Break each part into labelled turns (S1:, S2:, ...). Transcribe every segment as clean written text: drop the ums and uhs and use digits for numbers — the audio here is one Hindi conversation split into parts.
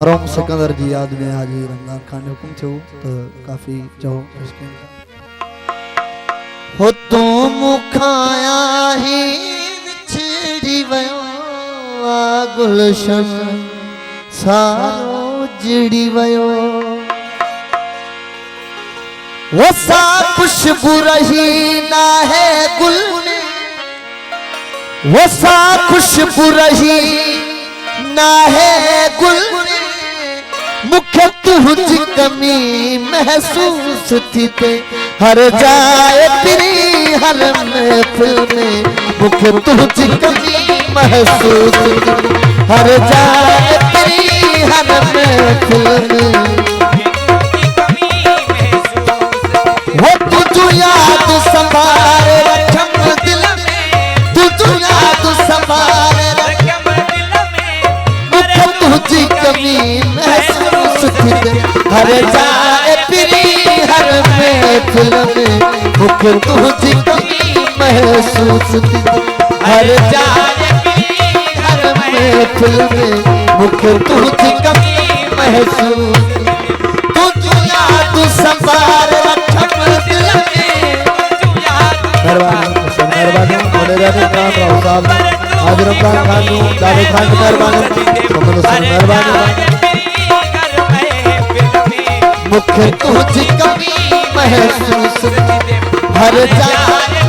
S1: रोम सिकंदर जी याद में हाजी रंगा खान हुकुम थियो तो काफी जो हो तू मुखाया ही विछड़ी वयो गुलशन सारो जिड़ी वयो वो सा खुशबू रही ना है गुल में वो सा खुशबू रही ना है गुल मुख्य तुझी कमी महसूस थी ते हर जाए तेरी हर महफिल में मुख्य तुझी कमी महसूस थी हर जाए तेरी हर महफिल में वो तुझू याद संभाल रखम दिल में तुझू याद संभाल रखम दिल में मुख्य तुझी कमी महसूस हर जाए तेरी हर महफिल में मुख्य तुझी कमी महसूस थी हर जाए तेरी हर महफिल में मुख्य तुझी कमी महसूस तुझू याद संभाल रखम दिल में मेहरबानी हाजिर खान दादू खान मेहरबानी मुख्य तुझी कमी महसूस हर जाए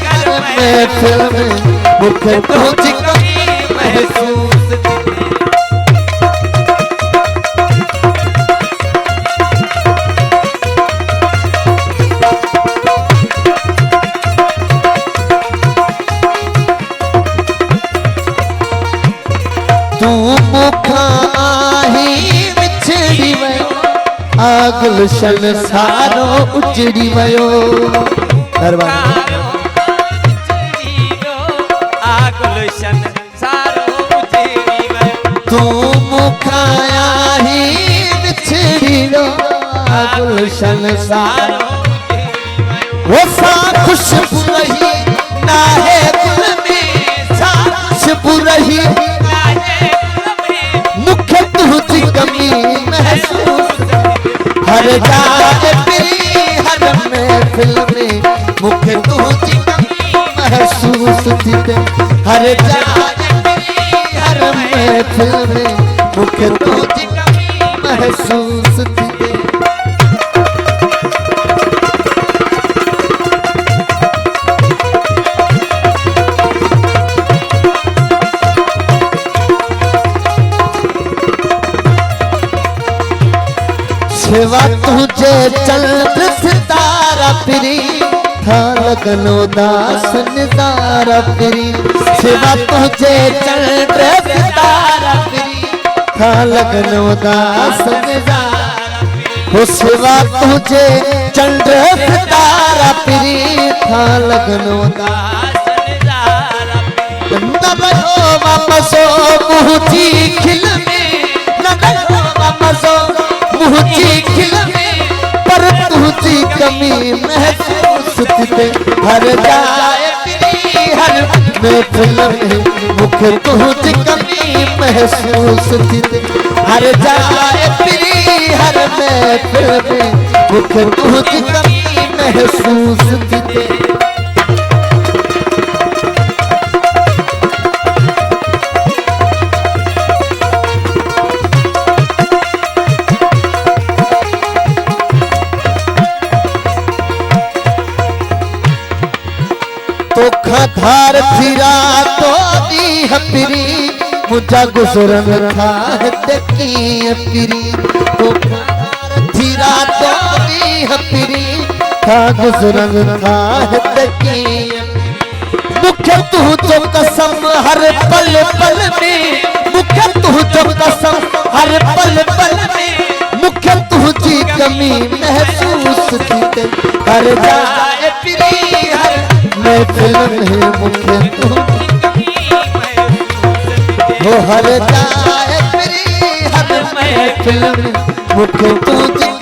S1: हर महफिल में मुख्य तुझी कमी महसूस तू मुखा ही विछड़ी वयो गुलशन सारो उजड़ी वयो तू मुखाया ही बिछड़ी रो गुलशन सारो वो सा खुशबू रही ना है गुल में सा खुशबू रही मुख्य तुझी कमी महसूस हर जाए तेरी हर महफिल में मुख्य तुझी कमी महसूस थी हर जाए तेरी हर महफिल में मुख्य तुझी कमी महसूस थी सेवा तुझे चल सितारा फिरी था लगनो दास निदारा फिरी सेवा तुझे चल सितारा फिरी था लगनो दास निदारा हो सेवा तुझे चल सितारा फिरी था लगनो दास निदारा नबो वापसो मुझी खिल में नबो वापसो मुझी खिल में पर तुझी कमी महसूस थी हर जाए तेरी हर महफिल में मुख्य तुझी कमी महसूस थी हर जाए तेरी हर महफिल में मुख्य तुझी कमी महसूस थी धार फिरा तो दी हपरी मुझा गुजरन था तकी हपरी तो धार फिरा तो दी हपरी था गुजरन था तकी मुख्य तू जो कसम हर पल पल में मुख्य तू जो कसम हर पल पल में मुख्य तुझी कमी महसूस थी हर जाए फिरी हर महफिल में मुख्य हो हर जाए तेरी हर महफिल में मुख्य तुझी